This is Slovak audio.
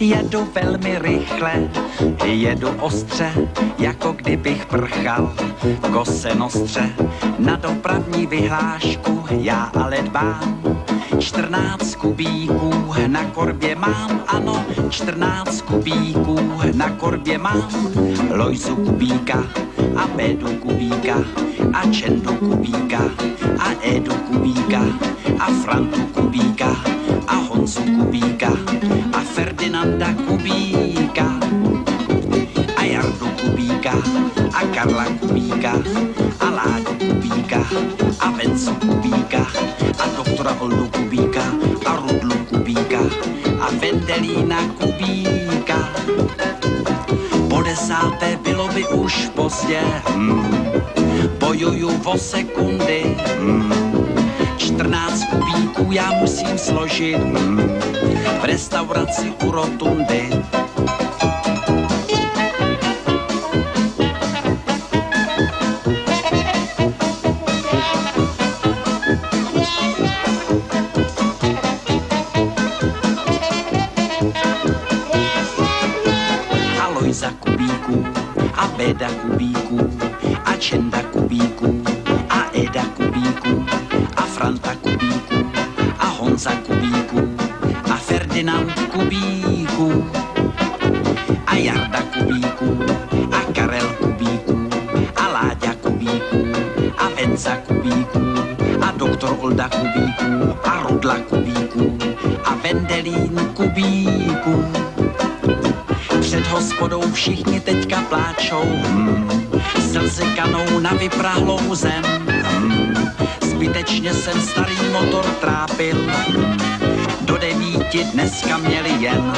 Jedu velmi rychle, jedu ostře, jako kdybych prchal kosenostře. Na dopravní vyhlášku já ale dbám, 14 kubíků na korbě mám, ano, 14 kubíků na korbě mám. Lojzu Kubíka a Bédu Kubíka a Čendu Kubíka a Édu Kubíka a Frantu Kubíka a Honzu Kubíka a Ferdinanda Kubíka a Jardu Kubíka a Karla Kubíka a Láďu Kubíka a Vencu Kubíka a doktora Oldu Kubíka a Rudlu Kubíka a Vendelína Kubíka. Po 10. bylo by už pozdě, bojuju o sekundy, 14 kubíků já musím složit v restauraci u rotundy. Lojza Kubíků a Béda Kubíků a Čenda Kubíků a Éda Kubíků a Franta Kubíků a Honza Kubíků a Ferdinand Kubíků a Jarda Kubíků a Karel Kubíků a Láďa Kubíků a Venca Kubíků a doktor Olda Kubíků a Rudla Kubíků a Vendelín Kubíků. Před hospodou všichni teďka pláčou, slzy kanou na vyprahlou zem. Zbytečně jsem starý motor trápil, do 9 dneska měli jen.